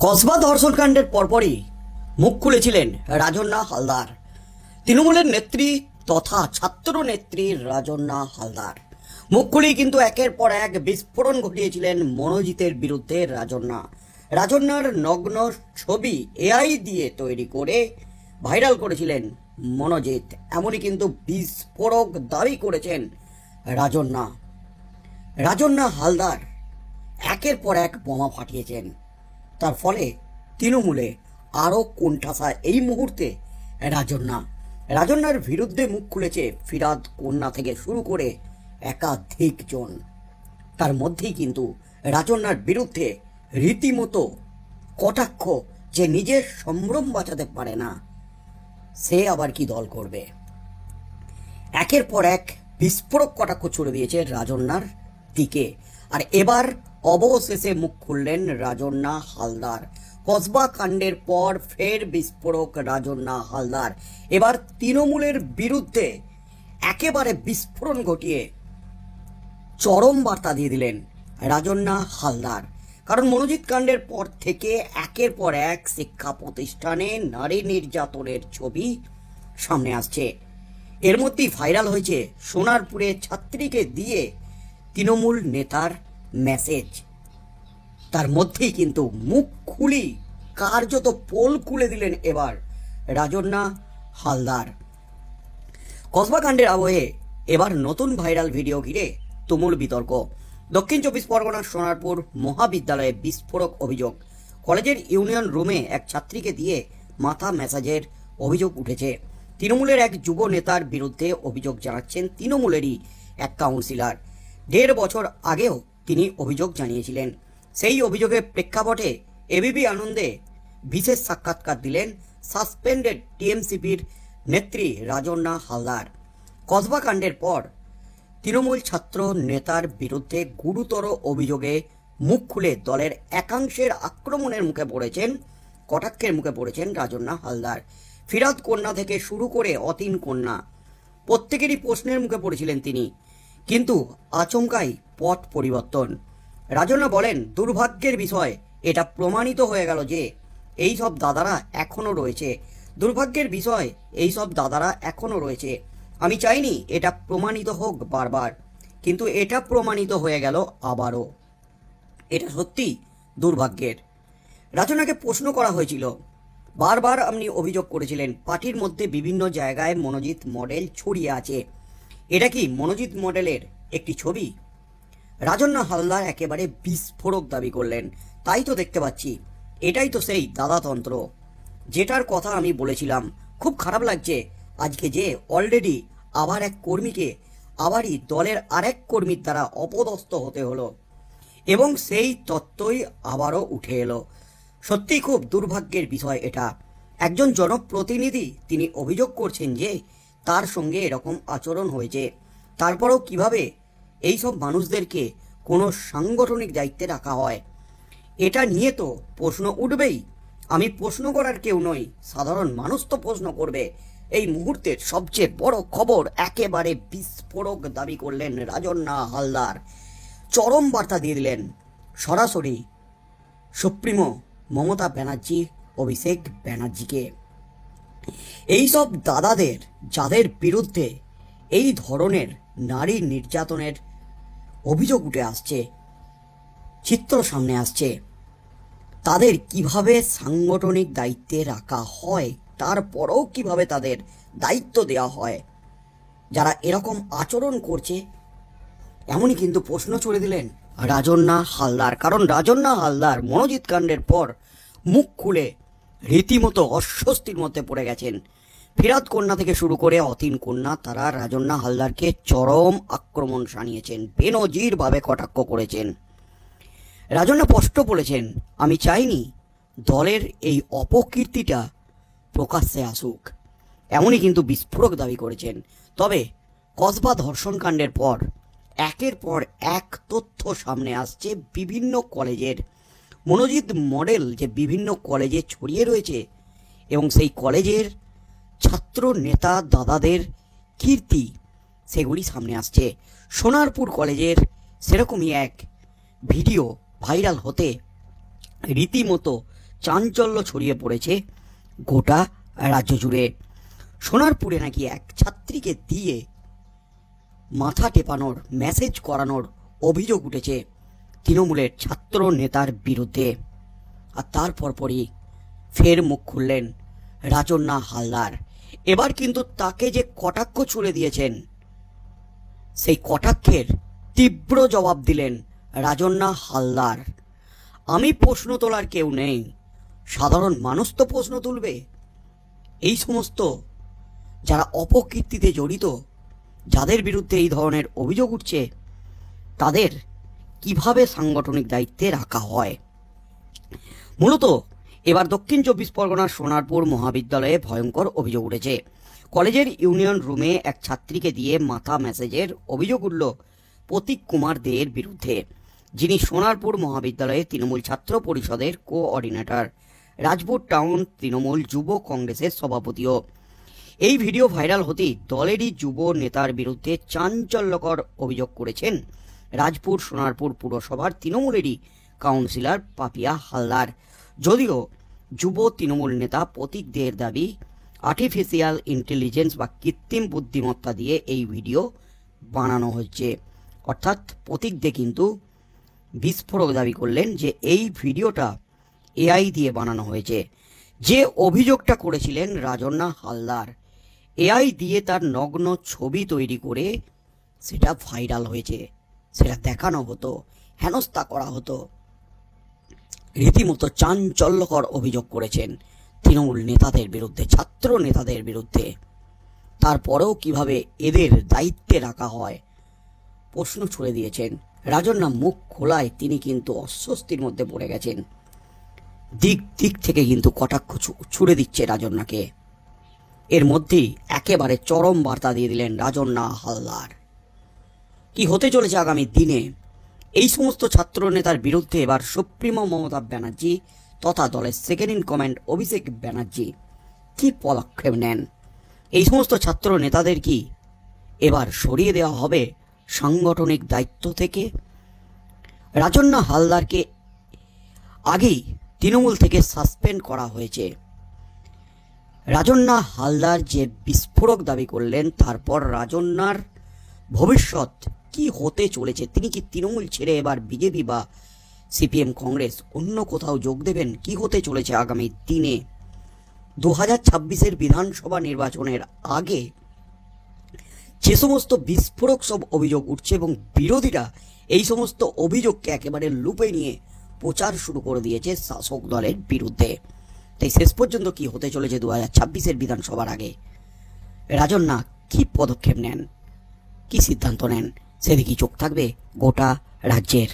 কসবা ধর্ষণকাণ্ডের পরপরই মুখ খুলেছিলেন রাজন্না হালদার। তৃণমূলের নেত্রী তথা ছাত্র নেত্রী রাজন্না হালদার মুখ খুলেই কিন্তু একের পর এক বিস্ফোরণ ঘটিয়েছিলেন মনোজিতের বিরুদ্ধে। রাজন্নার নগ্ন ছবি এআই দিয়ে তৈরি করে ভাইরাল করেছিলেন মনোজিৎ। এমনই কিন্তু বিস্ফোরক দাবি করেছেন রাজন্না হালদার একের পর এক বোমা ফাটিয়েছেন। তার ফলে তৃণমূলে আরও কোণঠাসা এই মুহূর্তে রাজন্নার বিরুদ্ধে মুখ খুলেছে ফিরাদ কন্যা থেকে শুরু করে একাধিক জন। তার মধ্যেই কিন্তু রাজন্নার বিরুদ্ধে রীতিমতো কটাক্ষ, যে নিজের সম্ভ্রম বাঁচাতে পারে না সে আবার কি দল করবে। একের পর এক বিস্ফোরক কটাক্ষ ছুড়ে দিয়েছে রাজন্নার দিকে। আর এবার অবশেষে মুখ খুললেন রাজন্না হালদার। কসবা কাণ্ডের পর ফের বিস্ফোরক রাজন্না হালদার এবার তৃণমূলের বিরুদ্ধে একেবারে বিস্ফোরণ ঘটিয়ে চরম বার্তা দিয়ে দিলেন রাজন্না হালদার। কারণ মনোজিৎ কাণ্ডের পর থেকে একের পর এক শিক্ষা প্রতিষ্ঠানে নারী নির্যাতনের ছবি সামনে আসছে। এর মধ্যেই ভাইরাল হয়েছে সোনারপুরে ছাত্রীকে দিয়ে তৃণমূল নেতার মেসেজ। তার মধ্যেই কিন্তু মুখ খুলি কার্যত পোল খুলে দিলেন এবার রাজন্না হালদার। কসবা কাণ্ডের আবহে এবার নতুন ভাইরাল ভিডিও ঘিরে তুমুল বিতর্ক। দক্ষিণ চব্বিশ পরগনার সোনারপুর মহাবিদ্যালয়ে বিস্ফোরক অভিযোগ। কলেজের ইউনিয়ন রুমে এক ছাত্রীকে দিয়ে মাথা ম্যাসাজের অভিযোগ উঠেছে। তৃণমূলের এক যুব নেতার বিরুদ্ধে অভিযোগ জানাচ্ছেন তৃণমূলেরই এক কাউন্সিলর। 1.5 বছর আগেও তিনি অভিযোগ জানিয়েছিলেন। সেই অভিযোগের প্রেক্ষাপটে এবিপি আনন্দে বিশেষ সাক্ষাৎকার দিলেন সাসপেন্ডেড টিএমসিপির নেত্রী রাজন্না হালদার। কসবা কাণ্ডের পর তৃণমূল ছাত্র নেতার বিরুদ্ধে গুরুতর অভিযোগে মুখ খুলে দলের একাংশের আক্রমণের মুখে পড়েছেন, কটাক্ষের মুখে পড়েছেন রাজন্না হালদার। ফিরাদ কন্যা থেকে শুরু করে অতীন কন্যা প্রত্যেকেরই প্রশ্নের মুখে পড়েছিলেন তিনি, কিন্তু আচমকাই পথ পরিবর্তন। রাজন্না বলেন, দুর্ভাগ্যের বিষয় এটা প্রমাণিত হয়ে গেল যে এই সব দাদারা এখনো রয়েছে। দুর্ভাগ্যের বিষয় এই সব দাদারা এখনো রয়েছে। আমি চাইনি এটা প্রমাণিত হোক বারবার, কিন্তু এটা প্রমাণিত হয়ে গেল আবারও। এটা সত্যি দুর্ভাগ্যের। রাজন্নাকে প্রশ্ন করা হয়েছিল, বারবার আপনি অভিযোগ করেছিলেন পার্টির মধ্যে বিভিন্ন জায়গায় মনোজিৎ মডেল ছড়িয়ে আছে, এটা কি মনোজিৎ মডেলের একটি ছবি? রাজন্না হালদার একেবারে বিস্ফোরক দাবি করলেন, তাই তো দেখতে পাচ্ছি, এটাই তো সেই দাদাতন্ত্র যেটার কথা আমি বলেছিলাম। খুব খারাপ লাগছে আজকে যে অলরেডি আবার এক কর্মীকে আবারই দলের আরেক কর্মীর দ্বারা অপদস্থ হতে হলো এবং সেই তত্ত্বই আবারও উঠে এলো। সত্যি খুব দুর্ভাগ্যের বিষয় এটা। একজন জনপ্রতিনিধি তিনি অভিযোগ করছেন যে তার সঙ্গে এরকম আচরণ হয়েছে, তারপরেও কিভাবে এইসব মানুষদেরকে কোনো সাংগঠনিক দায়িত্বে রাখা হয়, এটা নিয়ে তো প্রশ্ন উঠবেই। আমি প্রশ্ন করার কেউ নই, সাধারণ মানুষ তো প্রশ্ন করবে। এই মুহূর্তের সবচেয়ে বড় খবর, একেবারে বিস্ফোরক দাবি করলেন রাজন্না হালদার। চরম বার্তা দিয়ে দিলেন সরাসরি সুপ্রিমো মমতা ব্যানার্জি, অভিষেক ব্যানার্জিকে। এইসব দাদাদের যাদের বিরুদ্ধে এই ধরনের নারী নির্যাতনের অভিযোগ উঠে আসছে, চিত্র সামনে আসছে, তাদের কিভাবে সাংগঠনিক দায়িত্বে রাখা হয়, তারপরেও কিভাবে তাদের দায়িত্ব দেওয়া হয় যারা এরকম আচরণ করছে, এমনই কিন্তু প্রশ্ন ছুড়ে দিলেন রাজন্না হালদার। কারণ রাজন্না হালদার মনোজিৎ কাণ্ডের পর মুখ খুলে রীতিমতো অস্বস্তির মধ্যে পড়ে গেছেন। ফিরাদ কন্যা থেকে শুরু করে অতীন কন্যা, তারা রাজন্না হালদারকে চরম আক্রমণ শানিয়েছেন, বেনজিরভাবে কটাক্ষ করেছেন। রাজন্না স্পষ্ট বলেছেন, আমি চাইনি দলের এই অপকীর্তিটা প্রকাশ্যে আসুক। এমনই কিন্তু বিস্ফোরক দাবি করেছেন। তবে কসবা ধর্ষণকাণ্ডের পর একের পর এক তথ্য সামনে আসছে বিভিন্ন কলেজের। মনোজিৎ মডেল যে বিভিন্ন কলেজে ছড়িয়ে রয়েছে এবং সেই কলেজের ছাত্র নেতা দাদাদের কীর্তি সেগুলি সামনে আসছে। সোনারপুর কলেজের সেরকমই এক ভিডিও ভাইরাল হতে রীতিমতো চাঞ্চল্য ছড়িয়ে পড়েছে গোটা রাজ্য জুড়ে। সোনারপুরে নাকি এক ছাত্রীকে দিয়ে মাথা টেপানোর মেসেজ করানোর অভিযোগ উঠেছে তৃণমূলের ছাত্র নেতার বিরুদ্ধে। আর তার পরপরই ফের মুখ খুললেন রাজন্না হালদার। এবার কিন্তু তাকে যে কটাক্ষ ছুড়ে দিয়েছেন, সেই কটাক্ষের তীব্র জবাব দিলেন রাজন্না হালদার। আমি প্রশ্ন তোলার কেউ নেই, সাধারণ মানুষ তো প্রশ্ন তুলবে। এই সমস্ত যারা অপকীর্তিতে জড়িত, যাদের বিরুদ্ধে এই ধরনের অভিযোগ উঠছে, তাদের কিভাবে সাংগঠনিক দায়িত্বে রাখা হয়। মূলত এবার দক্ষিণ 24 পরগনার সোনারপুর মহাবিদ্যালয়ে ভয়ঙ্কর অভিযোগ উঠেছে। কলেজের ইউনিয়ন রুমে এক ছাত্রীকে দিয়ে মাথা ম্যাসেজের অভিযোগ উঠল প্রতীক কুমার দের বিরুদ্ধে, যিনি সোনারপুর মহাবিদ্যালয়ে তৃণমূল ছাত্র পরিষদের কোঅর্ডিনেটর, রাজপুর টাউন তৃণমূল যুব কংগ্রেসের সভাপতিও। এই ভিডিও ভাইরাল হতেই দলেরই যুব নেতার বিরুদ্ধে চাঞ্চল্যকর অভিযোগ করেছেন রাজপুর সোনারপুর পুরসভার তৃণমূলেরই কাউন্সিলর পাপিয়া হালদার। যদিও যুব তৃণমূল নেতা প্রতীক দের দাবি, আর্টিফিশিয়াল ইন্টেলিজেন্স বা কৃত্রিম বুদ্ধিমত্তা দিয়ে এই ভিডিও বানানো হচ্ছে। অর্থাৎ প্রতীক দে কিন্তু বিস্ফোরক দাবি করলেন যে এই ভিডিওটা এআই দিয়ে বানানো হয়েছে। যে অভিযোগটা করেছিলেন রাজন্না হালদার, এআই দিয়ে তার নগ্ন ছবি তৈরি করে সেটা ভাইরাল হয়েছে, সেটা দেখানো হতো, হেনস্থা করা হতো। রীতিমতো চাঞ্চল্যকর অভিযোগ করেছেন তৃণমূল নেতাদের বিরুদ্ধে, ছাত্র নেতাদের বিরুদ্ধে। তারপরেও কিভাবে এদের দায়িত্বে রাখা হয় প্রশ্ন ছুড়ে দিয়েছেন। রাজন্না মুখ খোলায় তিনি কিন্তু অস্বস্তির মধ্যে পড়ে গেছেন। দিক দিক থেকে কিন্তু কটাক্ষ ছুড়ে দিচ্ছে রাজন্নাকে। এর মধ্যেই একেবারে চরম বার্তা দিয়ে দিলেন রাজন্না হালদার। কি হতে চলেছে আগামী দিনে, এই সমস্ত ছাত্র নেতার বিরুদ্ধে এবার সুপ্রিমো মমতা ব্যানার্জি তথা দলের second in command Abhishek Banerjee কি পদক্ষেপ নেন? এই সমস্ত ছাত্র নেতাদের কি এবার সরিয়ে দেওয়া হবে সাংগঠনিক দায়িত্ব থেকে? রাজন্না হালদারকে আগেই তৃণমূল থেকে সাসপেন্ড করা হয়েছে। রাজন্না হালদার যে বিস্ফোরক দাবি করলেন, তারপর রাজন্নার ভবিষ্যৎ কি হতে চলেছে? তিনি কি তৃণমূল ছেড়ে এবার বিজেপি বা সিপিএম কংগ্রেস অন্য কোথাও যোগ দেবেন? কি হতে চলেছে আগামী দিনে? 2026-এর বিধানসভা নির্বাচনের আগে যে সমস্ত বিস্ফোরক সব অভিযোগ উঠছে এবং বিরোধীরা এই সমস্ত অভিযোগকে একেবারে লুপে নিয়ে প্রচার শুরু করে দিয়েছে শাসক দলের বিরুদ্ধে। তাই শেষ পর্যন্ত কি হতে চলেছে 2026-এর বিধানসভার আগে? রাজন্না কি পদক্ষেপ নেন, কি সিদ্ধান্ত নেন, সেদিকেই চোখ থাকবে গোটা রাজ্যের।